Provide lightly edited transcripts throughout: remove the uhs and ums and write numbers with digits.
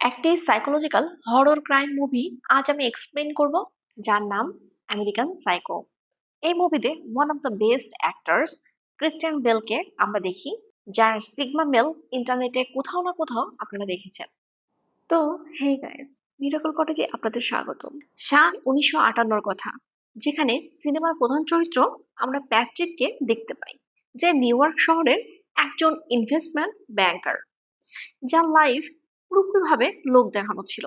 একটি psychological horror crime movie আজ আমি এক্সপ্লেন করব, যার নাম আমেরিকান সাইকো। এই মুভিতে one of the best actors Christian বেলকে আমরা দেখি, যার সিগমা মেল ইন্টারনেটে কোথাও না কোথাও আপনারা দেখেছেন। তো হে গাইস, মিরাকল কটেজে আপনাদের স্বাগতম। সাল 1958 কথা, যেখানে সিনেমার প্রধান চরিত্র আমরা প্যাট্রিককে দেখতে পাই, যে নিউ ইয়র্ক শহরের একজন ইনভেস্টমেন্ট ব্যাংকার, যার লাইফ পুরোপুরিভাবে লোক দেখানো ছিল।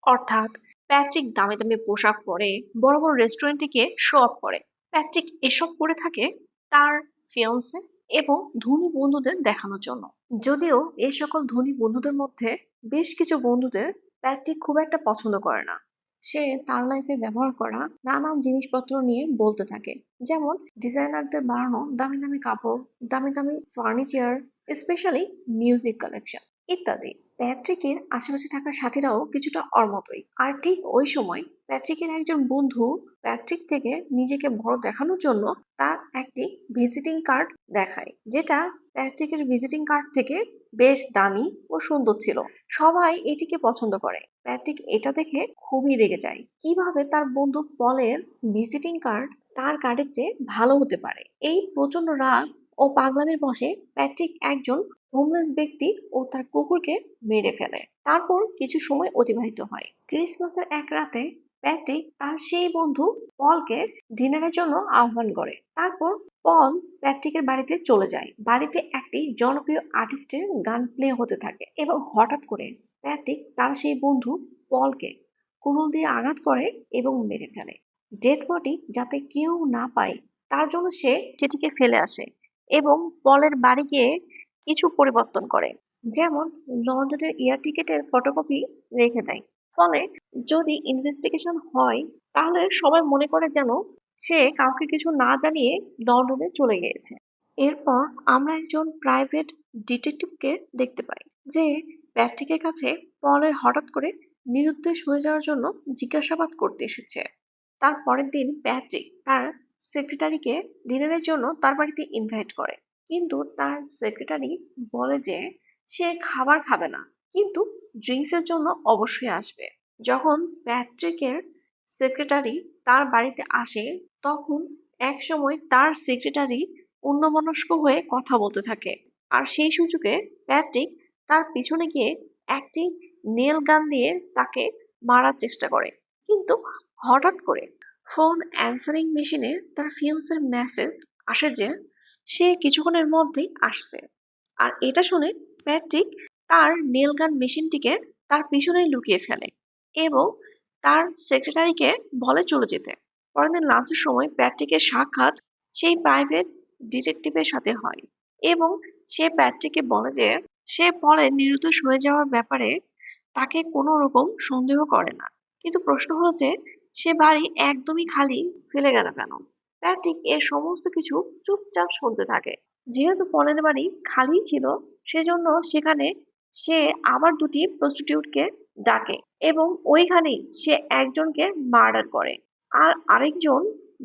অর্থাৎ প্যাট্রিক দামি দামি পোশাক পরে বড় বড় রেস্টুরেন্টে গিয়ে শো অফ করে। প্যাট্রিক এসব করে থাকে তার ফিয়ন্সে এবং ধনী বন্ধুদের দেখানোর জন্য। যদিও এই সকল ধনী বন্ধুদের মধ্যে বেশ কিছু বন্ধুদের প্যাট্রিক খুব একটা পছন্দ করে না। সে তার লাইফে ব্যবহার করা নানান জিনিসপত্র নিয়ে বলতে থাকে, যেমন ডিজাইনারদের বানানো দামি দামি কাপড়, দামি দামি ফার্নিচার, স্পেশালি মিউজিক কালেকশন ইত্যাদি। প্যাট্রিকের আশেপাশে থাকা সাথীরাও কিছুটা ওর মতোই। আর ঠিক ওই সময় প্যাট্রিকের একজন বন্ধু প্যাট্রিক থেকে নিজেকে বড় দেখানোর জন্য তার একটি ভিজিটিং কার্ড দেখায়, যেটা প্যাট্রিকের ভিজিটিং কার্ড থেকে বেশ দামি ও সুন্দর ছিল। সবাই এটিকে পছন্দ করে। প্যাট্রিক এটা দেখে খুবই রেগে যায়। কিভাবে তার বন্ধু পলের ভিজিটিং কার্ড তার কার্ডের চেয়ে ভালো হতে পারে। এই প্রচন্ড রাগ ও পাগলামির বশে প্যাট্রিক একজন হোমলেস ব্যক্তি ও তার কুকুরকে মেরে ফেলে। তারপর কিছু সময় অতিবাহিত হয়। ক্রিসমাসের এক রাতে প্যাট্রিক তার সেই বন্ধু পলকে ডিনারের জন্য আহ্বান করে। তারপর পল প্যাট্রিকের বাড়িতে চলে যায়। বাড়িতে একটি জনপ্রিয় আর্টিস্টের গান প্লে হতে থাকে এবং হঠাৎ করে প্যাট্রিক তার সেই বন্ধু পলকে কুড়ুল দিয়ে আঘাত করে এবং মেরে ফেলে। ডেড বডি যাতে কেউ না পায় তার জন্য সে সেটিকে ফেলে আসে এবং পলের বাড়ি গিয়ে কিছু পরিবর্তন করে, যেমন লন্ডনের এয়ার টিকেটের ফটোকপি রেখে দেয়। ফলে যদি ইনভেস্টিগেশন হয় তাহলে সবাই মনে করে যেন সে কাউকে কিছু না জানিয়ে লন্ডনে চলে গিয়েছে। এরপর আমরা একজন প্রাইভেট ডিটেকটিভকে দেখতে পাই, যে প্যাট্রিকের কাছে পলের হঠাৎ করে নিরুদ্দেশ হয়ে যাওয়ার জন্য জিজ্ঞাসাবাদ করতে এসেছে। তার পরের দিন প্যাট্রিক তার সেক্রেটারিকে ডিনারের জন্য তার বাড়িতে ইনভাইট করে, কিন্তু তার সেক্রেটারি বলে যে সে খাবার খাবে না, কিন্তু ড্রিঙ্কস এর জন্য অবশ্যই আসবে। যখন প্যাট্রিকের সেক্রেটারি তার বাড়িতে আসে, তখন এক সময় তার সেক্রেটারি অন্যমনস্ক হয়ে কথা বলতে থাকে। আর সেই সুযোগে প্যাট্রিক তার পিছনে গিয়ে একটি নেল গান দিয়ে তাকে মারার চেষ্টা করে, কিন্তু হঠাৎ করে ফোন অ্যান্সারিং মেশিনে তার ফিয়ন্সের মেসেজ আসে যে সে কিছুক্ষণের মধ্যেই আসছে। আর এটা শুনে প্যাট্রিক তার নেল গান মেশিনটিকে তার পিছনেই লুকিয়ে ফেলে এবং তার সেক্রেটারিকে বলে চলে যেতে। পরের দিন লাঞ্চের সময় প্যাট্রিকের সাক্ষাৎ সেই প্রাইভেট ডিটেকটিভের সাথে হয় এবং সে প্যাট্রিককে বলে যে সে পরে নিরুদ্দেশ হয়ে যাওয়ার ব্যাপারে তাকে কোনো রকম সন্দেহ করে না, কিন্তু প্রশ্ন হলো যে সে বাড়ি একদমই খালি ফেলে গেল কেন। প্যাট্রিক এর সমস্ত কিছু চুপচাপ শুনতে থাকে। যেহেতু পলের বাড়ি খালি ছিল, সেজন্য সেখানে সে আবার দুটি প্রস্টিটিউটকে ডাকে এবং ওইখানেই সে একজনকে মার্ডার করে আর আরেকজন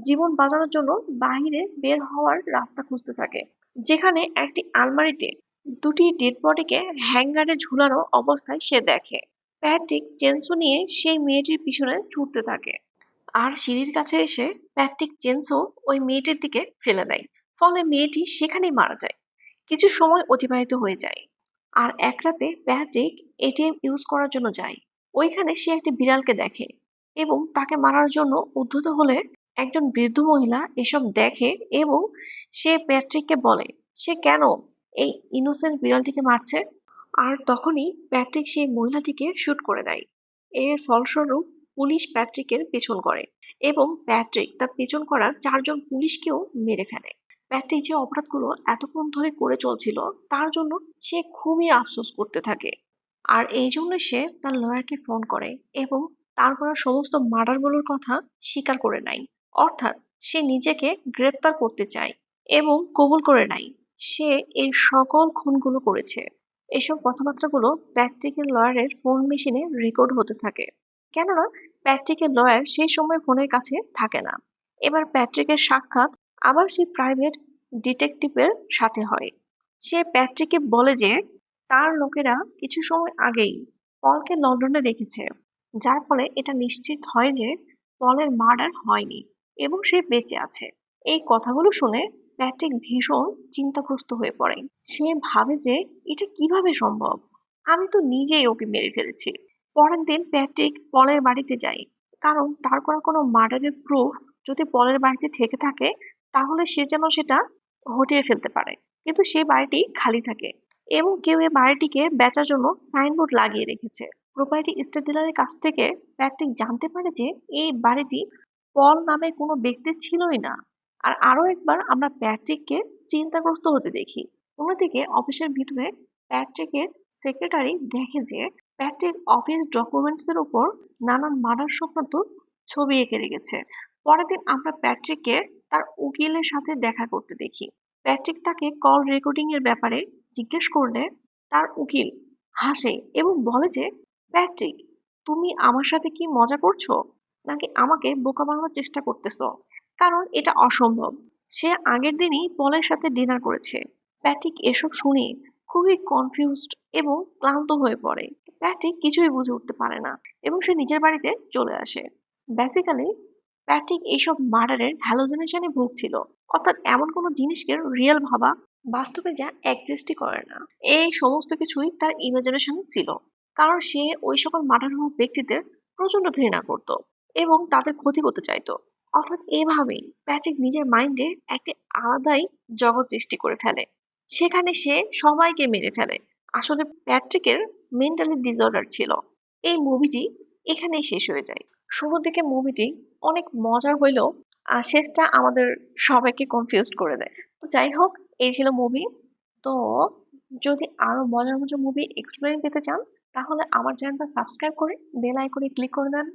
জীবন বাঁচানোর জন্য বাহিরে বের হওয়ার রাস্তা খুঁজতে থাকে, যেখানে একটি আলমারিতে দুটি ডেড বডিকে হ্যাঙ্গারে ঝুলানো অবস্থায় সে দেখে। প্যাট্রিক চেনসো নিয়ে সেই মেয়েটির পিছনে ছুটতে থাকে আর সিঁড়ির কাছে এসে প্যাট্রিক চেনসো ওই মেয়েটির দিকে ফেলে দেয়। ফলে মেয়েটি সেখানেই মারা যায়। কিছু সময় অতিবাহিত হয়ে যায় আর এক রাতে প্যাট্রিক এটিএম ইউজ করার জন্য যায়। ওইখানে সে একটি বিড়ালকে দেখে এবং তাকে মারার জন্য উদ্ধত হলে একজন বৃদ্ধ মহিলা এসব দেখে এবং সে প্যাট্রিককে বলে সে কেন এই ইনোসেন্ট বিড়ালটিকে মারছে। আর তখনই প্যাট্রিক সেই মহিলাটিকে শুট করে দেয়। এর ফলস্বরূপ পুলিশ প্যাট্রিকের পেছন করে এবং প্যাট্রিক তার পেছন করা চারজন পুলিশকেও মেরে ফেলে। প্যাট্রিক যে অপরাধগুলো এতক্ষণ ধরে করে চলছিল তার জন্য সে খুবই আফসোস করতে থাকে। আর এই জন্য সে তার লয়ারকে ফোন করে এবং তার করা সমস্ত মার্ডারগুলোর কথা স্বীকার করে নেয়। অর্থাৎ সে নিজেকে গ্রেপ্তার করতে চায় এবং কবুল করে নেয় সে এই সকল খুনগুলো করেছে। এসব কথাবার্তাগুলো প্যাট্রিকের লয়ারের ফোন মেশিনে রেকর্ড হতে থাকে, কেননা প্যাট্রিকের লয়ার সেই সময় ফোনের কাছে থাকে না। এবার প্যাট্রিকের সাক্ষাৎ আবার সেই প্রাইভেট ডিটেকটিভের সাথে হয়। সে প্যাট্রিককে বলে যে তার লোকেরা কিছু সময় আগেই পলকে লন্ডনে রেখেছে, যার ফলে এটা নিশ্চিত হয় যে পলের মার্ডার হয়নি এবং সে বেঁচে আছে। এই কথাগুলো শুনে প্যাট্রিক ভীষণ চিন্তাগ্রস্ত হয়ে পড়ে। সে ভাবে যে এটা কিভাবে সম্ভব, আমি তো নিজেই ওকে মেরে ফেলেছি। পরের দিন প্যাট্রিক পলের বাড়িতে যায়, কারণ তার করা কোনো মার্ডারের প্রুফ যদি পলের বাড়িতে থেকে থাকে তাহলে সে যেন সেটা হটিয়ে ফেলতে পারে। কিন্তু সে বাড়িটি খালি থাকে এবং কেউ এই বাড়িটিকে বেচার জন্য সাইনবোর্ড লাগিয়ে রেখেছে। প্রপার্টি স্টেট ডিলারের কাছ থেকে প্যাট্রিক জানতে পারে যে এই বাড়িটি পল নামে কোনো ব্যক্তির ছিলই না। আর আরো একবার আমরা প্যাট্রিককে চিন্তাগ্রস্ত হতে দেখি। অন্যদিকে অফিসের ভিতরে প্যাট্রিকের সেক্রেটারি দেখে যে প্যাট্রিক অফিস ডকুমেন্টস এর উপর নানান মার্ডার সংক্রান্ত ছবি এঁকে রেখেছে। পরের দিন আমরা প্যাট্রিককে তার উকিলের সাথে দেখা করতে দেখি। প্যাট্রিক তাকে কল রেকর্ডিং এর ব্যাপারে জিজ্ঞেস করলে তার উকিল হাসে এবং বলে যে, প্যাট্রিক, তুমি আমার সাথে কি মজা করছো, নাকি আমাকে বোকা বানানোর চেষ্টা করতেছো? কারণ এটা অসম্ভব। সে আগের দিনই পলের সাথে ডিনার করেছে। প্যাট্রিক এসব শুনে খুবই কনফিউজড এবং ক্লান্ত হয়ে পড়ে। প্যাট্রিক কিছুই বুঝে উঠতে পারে না এবং সে নিজের বাড়িতে চলে আসে। বেসিক্যালি প্যাট্রিক এইসব মার্ডারের হ্যালোসিনেশনে ভুগছিল, অর্থাৎ এমন কোনো জিনিসকে রিয়েল ভাবা বাস্তবে যা এক্সিস্টই করে না। এই সমস্ত কিছুই তার ইমাজিনেশন ছিল, কারণ সে ওই সকল মার্ডার হওয়া ব্যক্তিদের প্রচন্ড ঘৃণা করত এবং তাদের ক্ষতি করতে চাইতো। অর্থাৎ এভাবেই প্যাট্রিক নিজের মাইন্ডে একটি আলাদাই জগৎ সৃষ্টি করে ফেলে, সেখানে সে সবাইকে মেরে ফেলে। আসলে প্যাট্রিকের মেন্টালি ডিসঅর্ডার ছিল। এই মুভিটি এখানেই শেষ হয়ে যায়। শুরুর দিকে মুভিটি অনেক মজার হইলেও শেষটা আমাদের সবাইকে কনফিউজড করে দেয়। তো যাই হোক, এই ছিল মুভি। তো যদি আরো মজার মজার মুভি এক্সপ্লেন পেতে চান তাহলে আমার চ্যানেলটা সাবস্ক্রাইব করে বেল আইকনে ক্লিক করে দেন।